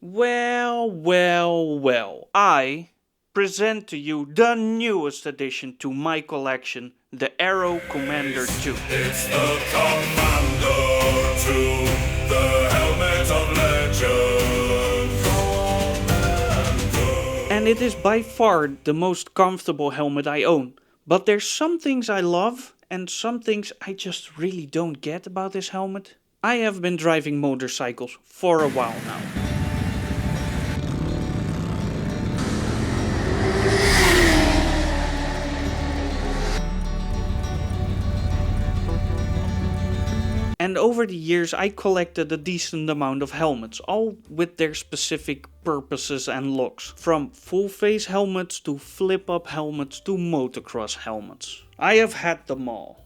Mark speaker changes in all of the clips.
Speaker 1: Well, I present to you the newest addition to my collection, the Airoh Commander 2.
Speaker 2: It's the Commander 2, the helmet of legend.
Speaker 1: And it is by far the most comfortable helmet I own. But there's some things I love and some things I just really don't get about this helmet. I have been driving motorcycles for a while now. And over the years I collected a decent amount of helmets, all with their specific purposes and looks. From full face helmets to flip up helmets to motocross helmets. I have had them all.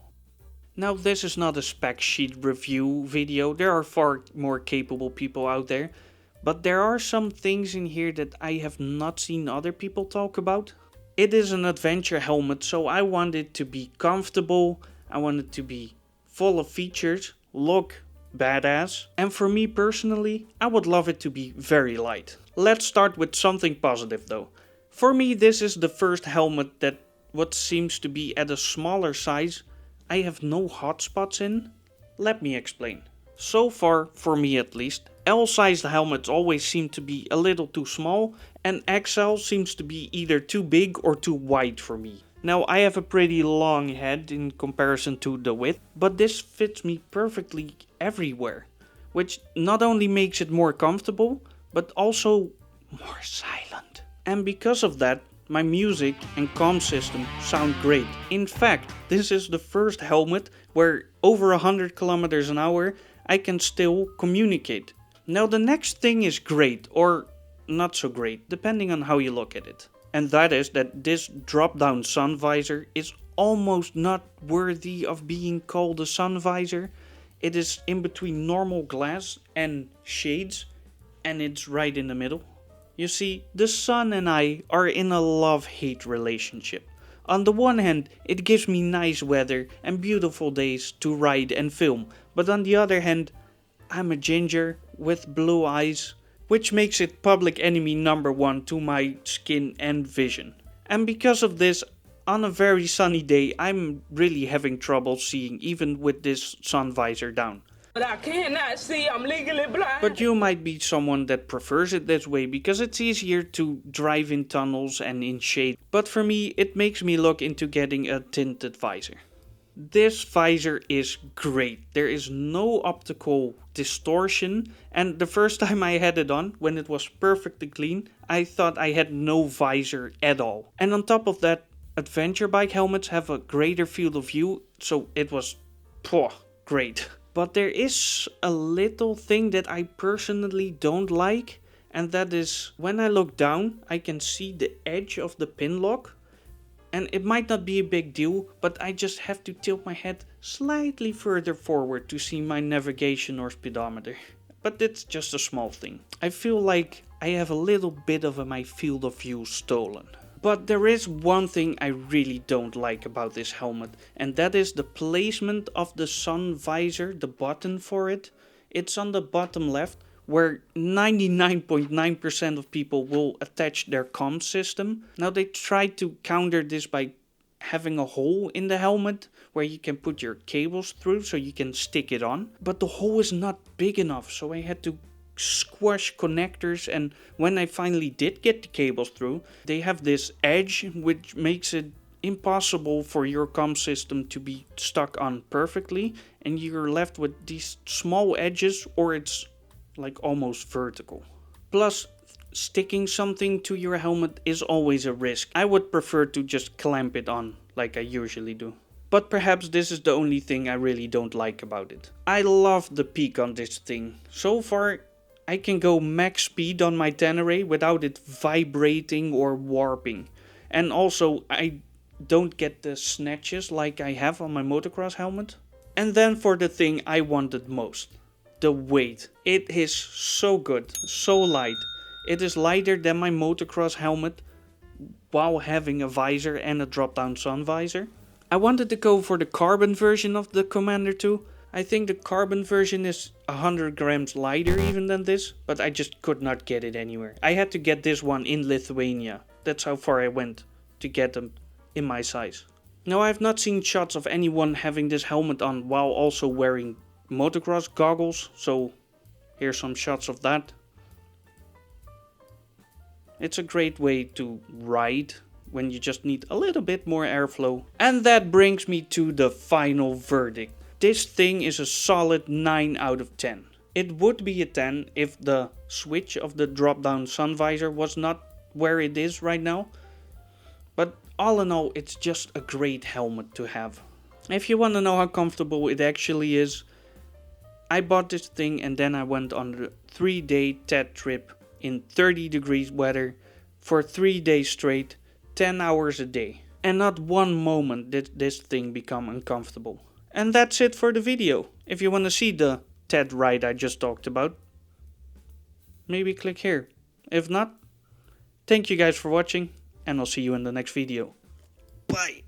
Speaker 1: Now this is not a spec sheet review video, there are far more capable people out there. But there are some things in here that I have not seen other people talk about. It is an adventure helmet, so I want it to be comfortable, I want it to be full of features, look badass, and for me personally, I would love it to be very light. Let's start with something positive though. For me, this is the first helmet that what seems to be at a smaller size I have no hotspots in. Let me explain. So far, for me at least, L-sized helmets always seem to be a little too small, and XL seems to be either too big or too wide for me. Now I have a pretty long head in comparison to the width, but this fits me perfectly everywhere, which not only makes it more comfortable, but also more silent. And because of that, my music and comm system sound great. In fact, this is the first helmet where over 100 kilometers an hour I can still communicate. Now the next thing is great, or not so great, depending on how you look at it. And that is that this drop-down sun visor is almost not worthy of being called a sun visor. It is in between normal glass and shades, and it's right in the middle. You see, the sun and I are in a love-hate relationship. On the one hand, it gives me nice weather and beautiful days to ride and film, but on the other hand, I'm a ginger with blue eyes, which makes it public enemy number one to my skin and vision. And because of this, on a very sunny day, I'm really having trouble seeing even with this sun visor down.
Speaker 3: But I cannot see, I'm legally blind.
Speaker 1: But you might be someone that prefers it this way because it's easier to drive in tunnels and in shade. But for me, it makes me look into getting a tinted visor. This visor is great. There is no optical distortion, and the first time I had it on, when it was perfectly clean, I thought I had no visor at all. And on top of that, adventure bike helmets have a greater field of view, so it was great. But there is a little thing that I personally don't like, and that is when I look down, I can see the edge of the pin lock. And it might not be a big deal, but I just have to tilt my head slightly further forward to see my navigation or speedometer. But it's just a small thing. I feel like I have a little bit of my field of view stolen. But there is one thing I really don't like about this helmet, and that is the placement of the sun visor, the button for it. It's on the bottom left, where 99.9% of people will attach their comm system. Now they tried to counter this by having a hole in the helmet where you can put your cables through so you can stick it on. But the hole is not big enough, so I had to squash connectors, and when I finally did get the cables through, they have this edge which makes it impossible for your comm system to be stuck on perfectly, and you're left with these small edges, or it's like almost vertical. Plus, sticking something to your helmet is always a risk. I would prefer to just clamp it on like I usually do. But perhaps this is the only thing I really don't like about it. I love the peak on this thing. So far, I can go max speed on my Tenere without it vibrating or warping. And also, I don't get the snatches like I have on my motocross helmet. And then for the thing I wanted most. The weight. It is so good, so light. It is lighter than my motocross helmet while having a visor and a drop-down sun visor. I wanted to go for the carbon version of the Commander 2. I think the carbon version is 100 grams lighter even than this, but I just could not get it anywhere. I had to get this one in Lithuania. That's how far I went to get them in my size. Now, I've not seen shots of anyone having this helmet on while also wearing motocross goggles, so here's some shots of that. It's a great way to ride when you just need a little bit more airflow. And that brings me to the final verdict. This thing is a solid 9 out of 10. It would be a 10 if the switch of the drop-down sun visor was not where it is right now. But all in all, it's just a great helmet to have. If you want to know how comfortable it actually is, I bought this thing and then I went on a 3-day TED trip in 30 degrees weather for 3 days straight, 10 hours a day. And not one moment did this thing become uncomfortable. And that's it for the video. If you want to see the TED ride I just talked about, maybe click here. If not, thank you guys for watching and I'll see you in the next video. Bye!